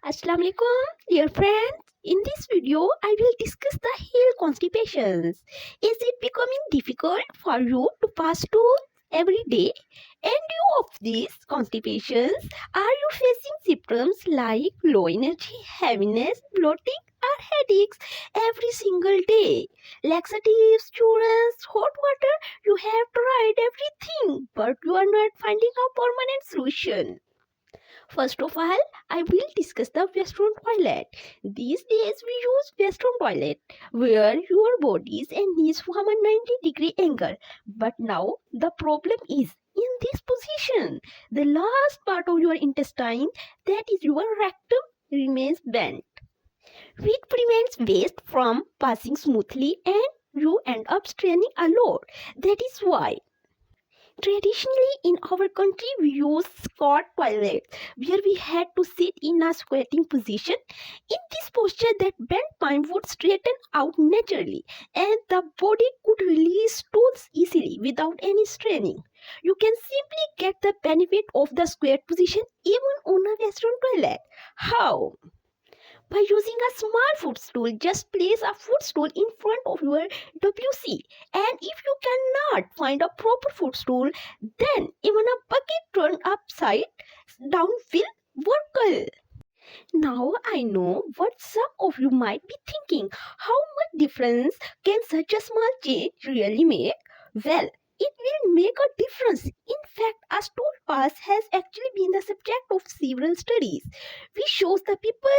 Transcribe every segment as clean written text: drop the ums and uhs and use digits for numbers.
Assalamu alaikum, dear friends. In this video, I will discuss the heel constipations. Is it becoming difficult for you to pass stools every day? And you of these constipations, are you facing symptoms like low energy, heaviness, bloating, or headaches every single day? Laxatives, cures, hot water, you have tried everything, but you are not finding a permanent solution. First of all, I will discuss the Western toilet. These days we use Western toilet where your bodies and knees form a 90-degree angle. But now the problem is in this position. The last part of your intestine, that is your rectum, remains bent, which prevents waste from passing smoothly and you end up straining a lot. That is why traditionally, in our country, we use squat toilets where we had to sit in a squatting position. In this posture, that bent spine would straighten out naturally and the body could release stools easily without any straining. You can simply get the benefit of the squat position even on a Western toilet. How? By using a small footstool, just place a footstool in front of your WC. And if you cannot find a proper footstool, then even a bucket turned upside down will work well. Now I know what some of you might be thinking. How much difference can such a small change really make? Well, it will make a difference. In fact, a stool pass has actually been the subject of several studies, which shows the people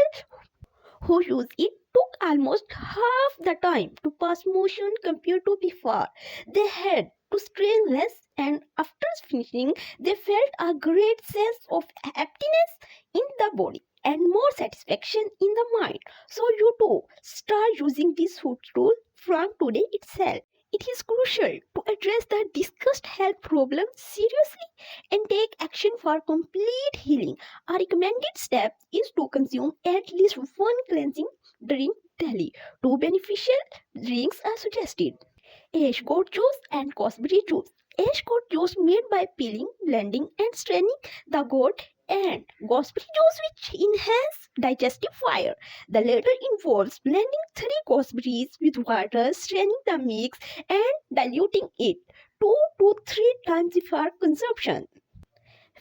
who use it took almost half the time to pass motion compared to before. They had to strain less, and after finishing, they felt a great sense of happiness in the body and more satisfaction in the mind. So you too start using this footstool from today itself. It is crucial to address the discussed health problem seriously and take action for complete healing. A recommended step is to consume at least one cleansing drink daily. Two beneficial drinks are suggested: ash goat juice and gooseberry juice. Ash goat juice made by peeling, blending, and straining the goat, and gooseberry juice which enhance digestive fire. The latter involves blending 3 gooseberries with water, straining the mix, and diluting it 2 to 3 times before consumption.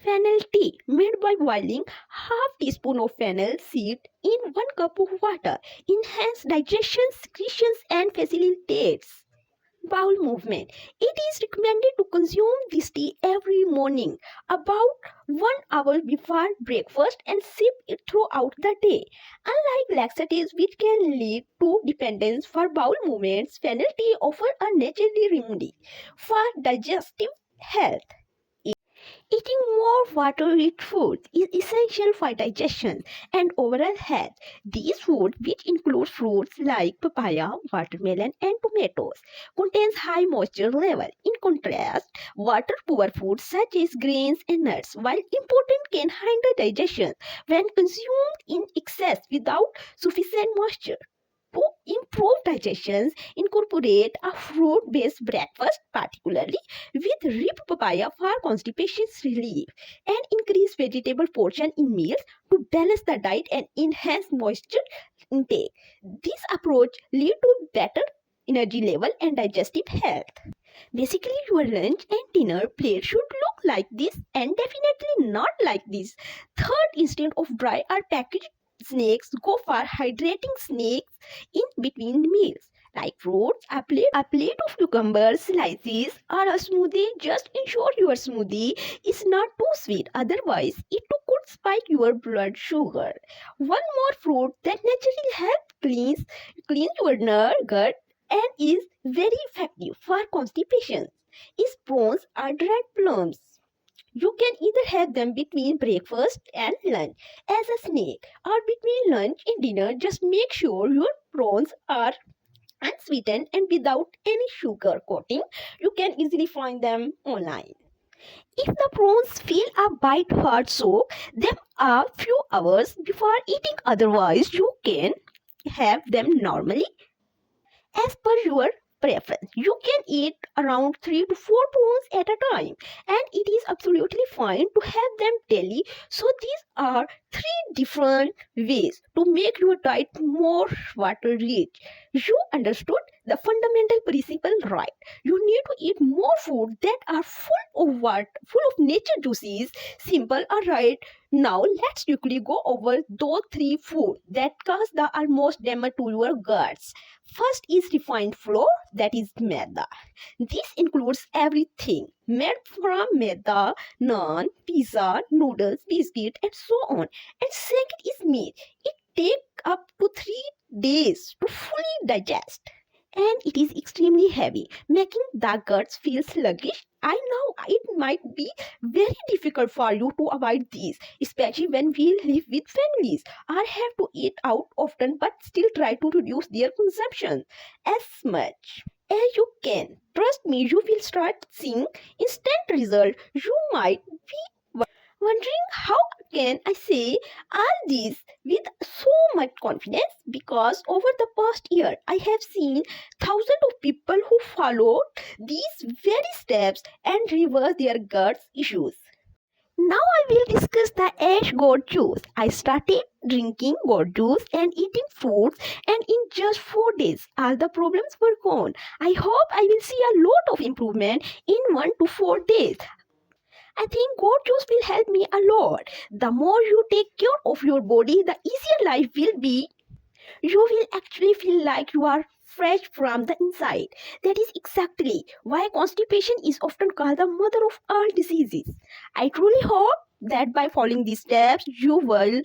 Fennel tea made by boiling half teaspoon of fennel seed in 1 cup of water. Enhance digestion, secretions, and facilitates bowel movement. It is recommended to consume this tea every morning, about 1 hour before breakfast, and sip it throughout the day. Unlike laxatives, which can lead to dependence for bowel movements, fennel tea offers a natural remedy for digestive health. Eating more water-rich foods is essential for digestion and overall health. These foods, which include fruits like papaya, watermelon, and tomatoes, contains high moisture level. In contrast, water-poor foods such as grains and nuts, while important, can hinder digestion when consumed in excess without sufficient moisture. To improve digestion, incorporate a fruit-based breakfast, particularly with ripe papaya for constipation relief, and increase vegetable portion in meals to balance the diet and enhance moisture intake. This approach lead to better energy level and digestive health. Basically, your lunch and dinner plate should look like this and definitely not like this. Third, instead of dry or packaged snacks, go for hydrating snacks in between meals, like fruits, a plate of cucumber slices, or a smoothie. Just ensure your smoothie is not too sweet, otherwise it too could spike your blood sugar. One more fruit that naturally helps clean your gut and is very effective for constipation is prawns or dried plums. You can either have them between breakfast and lunch as a snack, or between lunch and dinner. Just make sure your prawns are unsweetened and without any sugar coating. You can easily find them online. If the prawns feel a bite hard, soak them a few hours before eating. Otherwise, you can have them normally as per your preference. You can eat around 3 to 4 prawns at a time, and it is absolutely fine to have them daily. So these are three different ways to make your diet more water rich. You understood the fundamental principle right. You need to eat more food that are full of water, full of nature juices. Simple, alright. Now let's quickly go over those three foods that cause the almost damage to your guts. First is refined flour, that is maida. This includes everything made from maida, naan, pizza, noodles, biscuit, and so on. And second is meat. It takes up to 3 days to fully digest. And it is extremely heavy, making the guts feel sluggish. I know it might be very difficult for you to avoid these, especially when we live with families or have to eat out often but still try to reduce their consumption as much as you can. Trust me, you will start seeing instant result. You might be wondering how can I say all this with so much confidence, because over the past year I have seen thousands of people who followed these very steps and reverse their guts issues. Now I will discuss the ash gourd juice. I started drinking gourd juice and eating fruits, and in just 4 days all the problems were gone. I hope I will see a lot of improvement in 1 to 4 days. I think goat juice will help me a lot. The more you take care of your body, the easier life will be. You will actually feel like you are fresh from the inside. That is exactly why constipation is often called the mother of all diseases. I truly hope that by following these steps, you will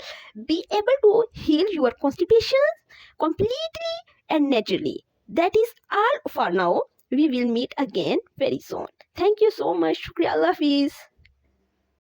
be able to heal your constipation completely and naturally. That is all for now. We will meet again very soon. Thank you so much. Shukriya, Allah Hafiz.